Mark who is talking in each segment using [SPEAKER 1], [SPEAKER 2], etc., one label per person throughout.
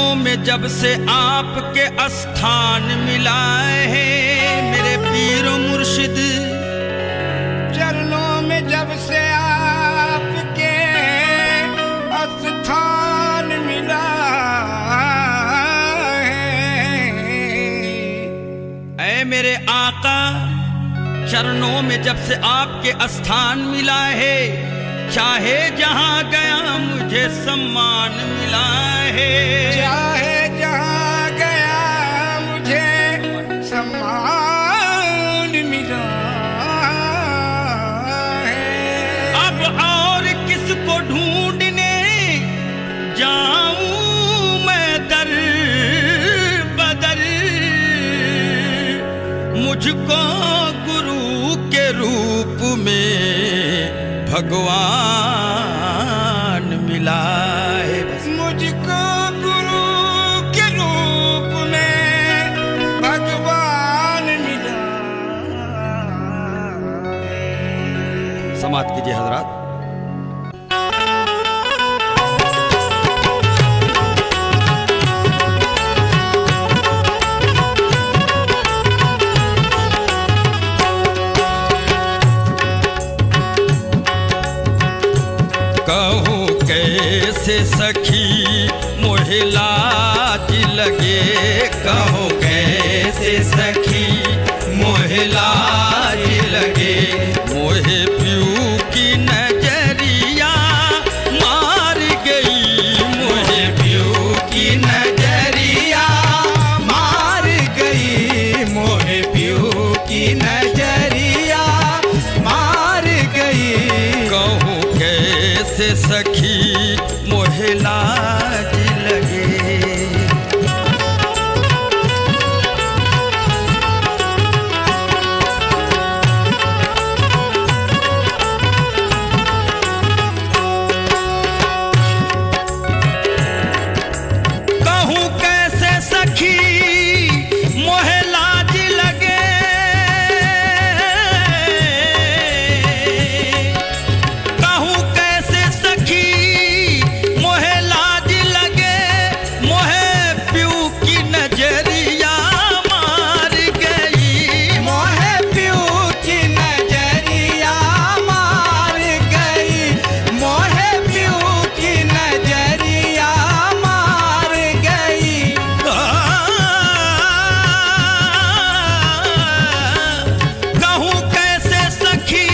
[SPEAKER 1] चरणों में जब से आपके स्थान मिला है मेरे पीर मुर्शिद,
[SPEAKER 2] चरणों में जब से आपके स्थान मिला है।
[SPEAKER 1] ऐ मेरे आका, चरणों में जब से आपके स्थान मिला है, चाहे जहां गया मुझे सम्मान मिला है।
[SPEAKER 2] चाहे जहां गया मुझे सम्मान मिला है।
[SPEAKER 1] अब और किसको ढूंढने जाऊं मैं दर बदर, मुझको गुरु के रूप में भगवान मिला है।
[SPEAKER 2] मुझको गुरु के रूप में भगवान मिला है।
[SPEAKER 1] समाप्त कीजिए हजरात। कहूँ कैसे सखी मोहे लाज लगे, कहूँ कैसे सखी मोहे लाज लगे, मोहे प्यू की नजरिया मार गई, मोहे प्यू की नजरिया
[SPEAKER 2] मार गई, मोहे प्यू की नजरिया मार गई।
[SPEAKER 1] कहूँ कैसे सखी मोहे लाज लगे। कहूँ कैसे सखी मोहे लाज लगे, कहूँ कैसे सखी मोहे लाज लगे, मोहे प्यू की नजरिया मार गई,
[SPEAKER 2] मोहे प्यू की नजरिया मार गई, मोहे प्यू की नजरिया मार गई।
[SPEAKER 1] कहूँ कैसे सखी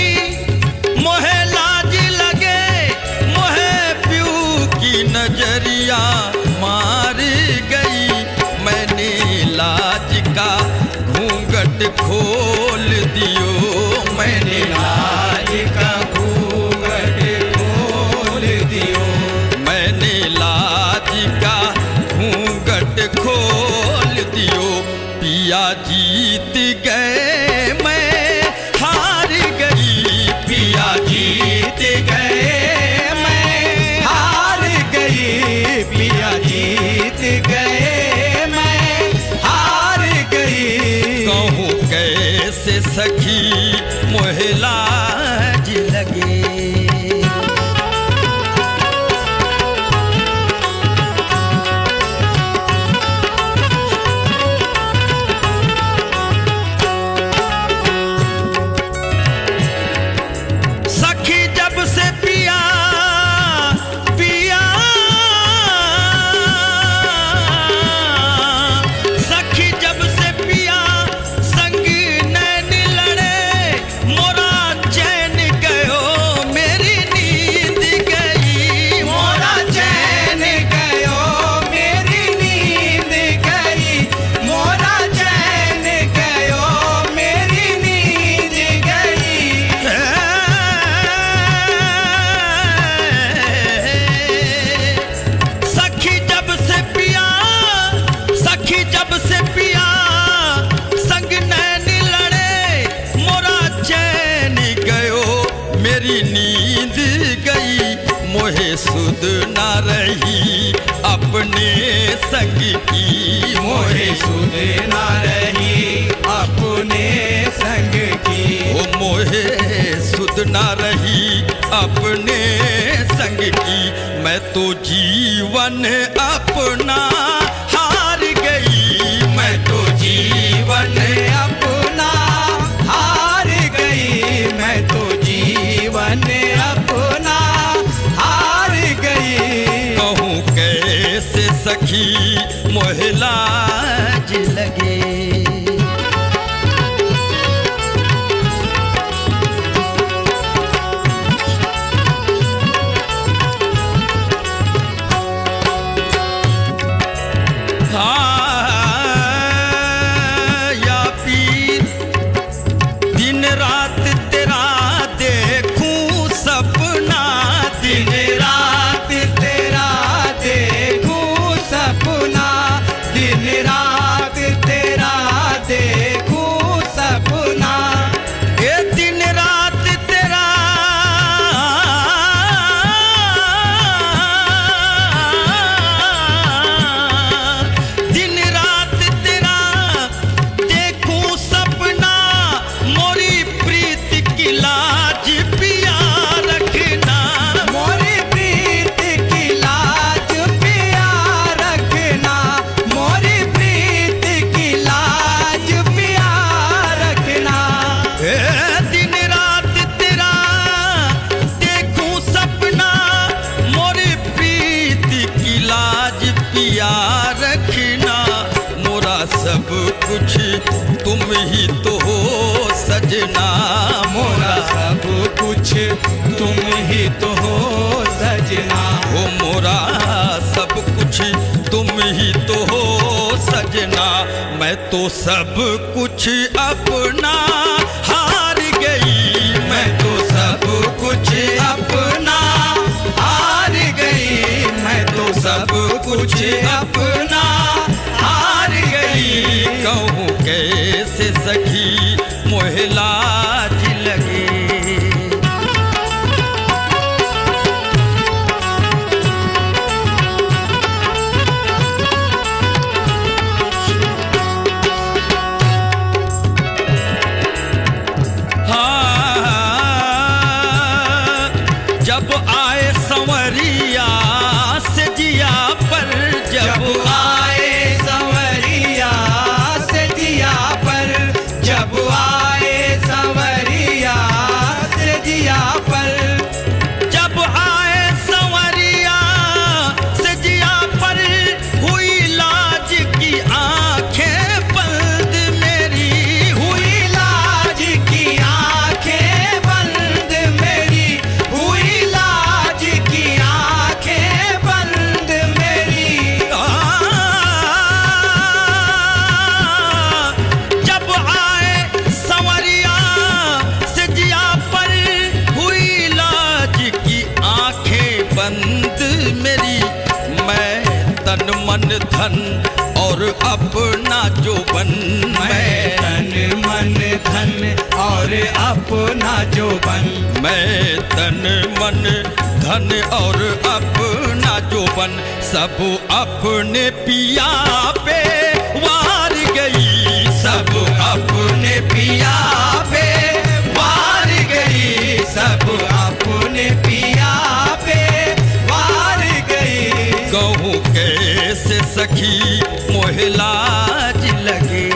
[SPEAKER 1] मोहे लाज लगे, मोहे प्यू की नजरिया मार गई। मैंने लाज का घूंघट खोल दियो, मैंने लाज का घूंघट खोल दियो, मैंने लाज का घूंघट खोल दियो। पिया जीत गए मैं हार गई, पिया जीत गए मैं
[SPEAKER 2] हार गई, पिया जीत गए मैं हार गई।
[SPEAKER 1] कहूँ कैसे सखी मोहे लाज लगे। सखी जब से पिया पिया, सखी जब से पिया संग नैन लड़े, मोरा चैन गयो मेरी नींद गई,
[SPEAKER 2] मोरा चैन गयो मेरी नींद गई, मोरा चैन गयो मेरी नींद गई।
[SPEAKER 1] सखी जब से पिया, सखी जब से पिया संग नैन लड़े, मोरा चैन गयो मेरी नींद गई। मोहे सुध ना रही अपने संग की,
[SPEAKER 2] मोहे सुध ना रही अपने संग की,
[SPEAKER 1] ओ मोहे सुध ना रही अपने संग की। मैं तो जीवन अपना सखी मोहे लाज लगे। सब कुछ तुम ही तो हो सजना,
[SPEAKER 2] मोरा सब कुछ तुम ही तो हो सजना।
[SPEAKER 1] हो मोरा सब कुछ तुम ही तो हो सजना। मैं तो सब कुछ अपना हार गई,
[SPEAKER 2] मैं तो सब कुछ अपना हार गई, मैं तो सब कुछ अपना हार गई।
[SPEAKER 1] कहूँ कैसे सखी मोहे लाज लगे। जब आए संवरिया से जिया पर,
[SPEAKER 2] जब आए संवरिया से जिया पर, जब आए संवरिया से जिया पर,
[SPEAKER 1] जब आए संवरिया से जिया पर, हुई लाज की आंखें बंद मेरी,
[SPEAKER 2] हुई लाज की आंखें बंद मेरी, हुई लाज की आंखें बंद मेरी।
[SPEAKER 1] जब आए संवरिया से जिया पर, हुई लाज की आंखें बंद मेरी। मैं तन मन धन और अपना जोबन,
[SPEAKER 2] मैं तन मन धन और अपना जोबन,
[SPEAKER 1] मैं तन मन धन और अपना जोबन, सब अपने पिया पे वार गई,
[SPEAKER 2] सब अपने पिया पे वार गई, सब अपने पिया पे वार गई।
[SPEAKER 1] कहूँ कैसे सखी मोहे लाज लगे।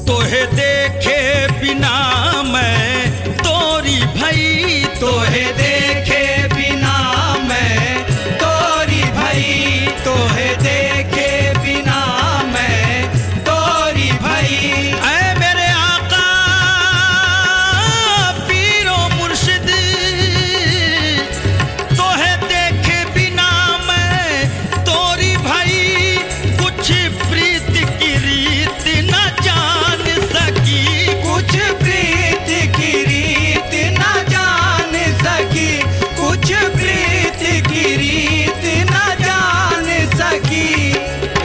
[SPEAKER 1] तोहे देखे बिना मैं तोरी भई,
[SPEAKER 2] तोहे देखे बिना मैं तोरी भई, तोहे देखे बिना मैं तोरी भई।
[SPEAKER 1] ऐ मेरे आका पीरो मुर्शिद, तोहे देखे बिना मैं तोरी भई, कुछ प्रीत की रीत न जान सकी,
[SPEAKER 2] कुछ प्रीत की रीत न जान सकी, कुछ प्रीत की रीत न जान सकी।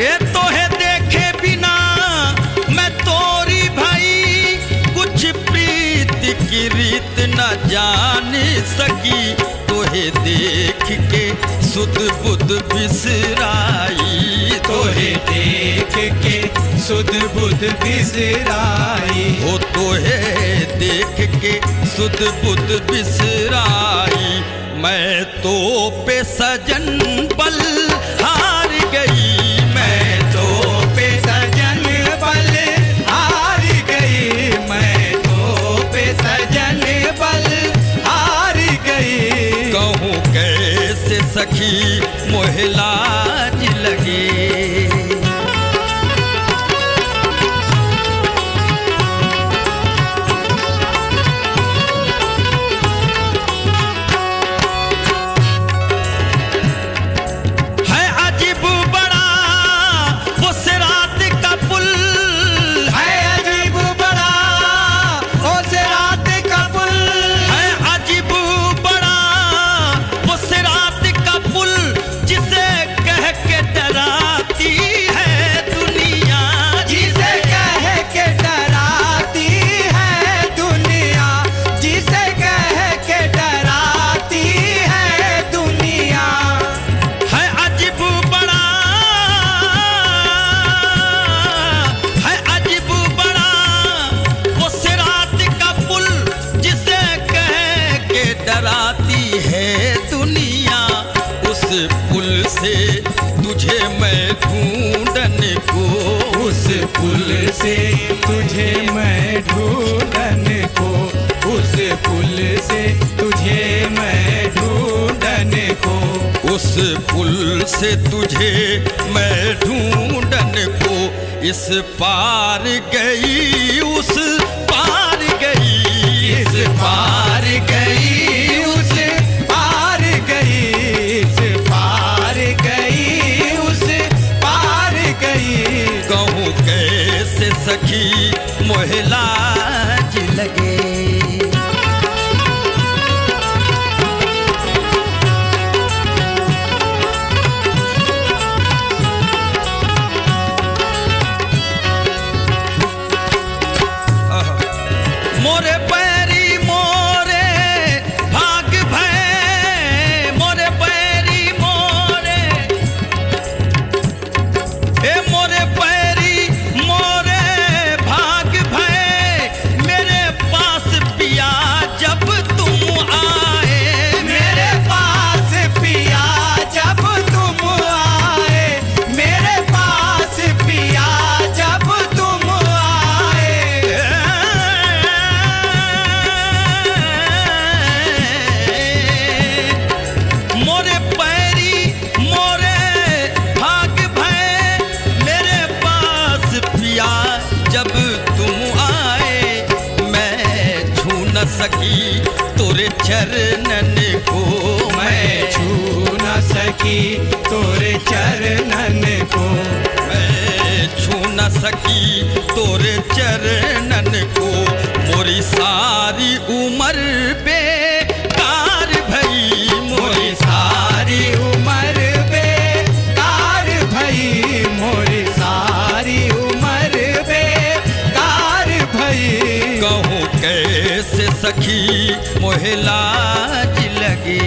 [SPEAKER 1] ए तोहे देखे बिना मैं तोरी भाई, कुछ प्रीत की रीत न जान सकी। तोहे देख के सुध बुध बिसराई,
[SPEAKER 2] तोहे देख के सुध बुध बिसराई,
[SPEAKER 1] हो तोहे देख के सुध बुध बिसराई। मैं तो पे सजन बल हार गई,
[SPEAKER 2] मैं तो पे सजन बल पुल से तुझे मैं ढूंढन को, उस पुल से तुझे मैं ढूंढन को,
[SPEAKER 1] उस पुल से तुझे मैं ढूंढन को, इस पार गई उस पार गई,
[SPEAKER 2] इस पार गई उस पार गई, इस पार गई उस पार गई।
[SPEAKER 1] कहूँ कैसे सखी मोहे लाज लगे। मोरे पैरी मोरे भाग भय, मोरे पैरी मोरे, हे मोरे पैरी मोरे भाग भय, मेरे पास पिया जब तुम आए,
[SPEAKER 2] मेरे पास पिया जब तुम आए, मेरे पास पिया जब तुम आए।
[SPEAKER 1] मोरे पैरी मोरे भाग भय, मेरे पास पिया जब तुम आए, मैं छू न सकी तोरे चरणन को,
[SPEAKER 2] मैं छू न सकी तोरे चरणन को,
[SPEAKER 1] मैं छू न सकी तोरे चरणन को, मोरी सारी उम्र बेकार भई,
[SPEAKER 2] मोरी सारी उम्र बेकार भई, मोरी सारी उम्र बेकार भई।
[SPEAKER 1] कहूँ कैसे सखी मोहे लाज लगे।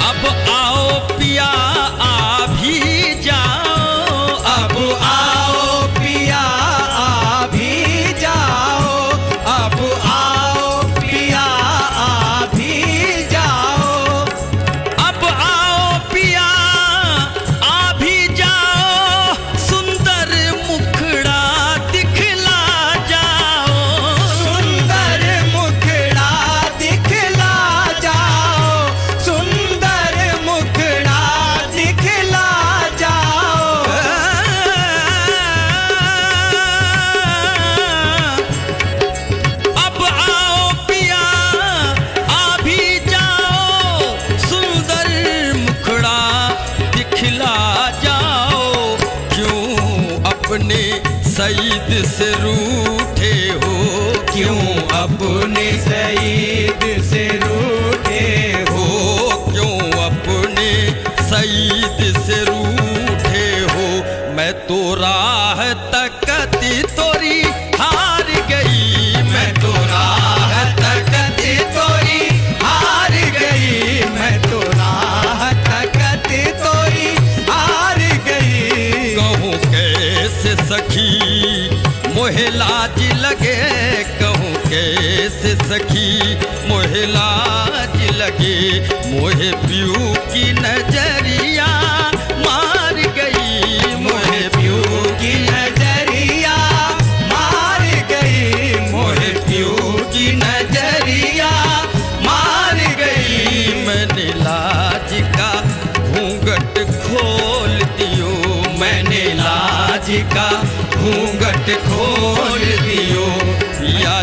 [SPEAKER 1] अब आओ पिया आ भी जाओ,
[SPEAKER 2] अब आओ पिया आ भी जाओ, अब आओ पिया आ भी जाओ,
[SPEAKER 1] अब आओ पिया आ भी जाओ, सुंदर मुखड़ा दिखला जाओ,
[SPEAKER 2] सुंदर मुखड़ा दिखला जाओ, सुंदर मुखड़ा दिखला जाओ।
[SPEAKER 1] अब आओ पिया आ भी जाओ, सुंदर मुखड़ा दिखला जाओ, क्यों अपने सईद से रूठे हो,
[SPEAKER 2] क्यों अपने सईद से रूठे हो,
[SPEAKER 1] क्यों अपने सईद से रूठे हो, मैं तो राह तकती तोरी हार गई,
[SPEAKER 2] मैं तो राह तकती तोरी हार गई, मैं तो राह तकती तोरी हार गई।
[SPEAKER 1] कहूँ कैसे सखी मोहे लाज लगे, कहूँ कैसे सखी मोहे लाज लगे, मोहे पियू की नजरिया मार गई, मोहे पियू
[SPEAKER 2] की नजरिया मार गई, मोहे पियू की नजरिया मार गई।
[SPEAKER 1] मैंने लाज का घूंघट खोल दियो,
[SPEAKER 2] मैंने लाज का घूंघट खोल दियो,
[SPEAKER 1] या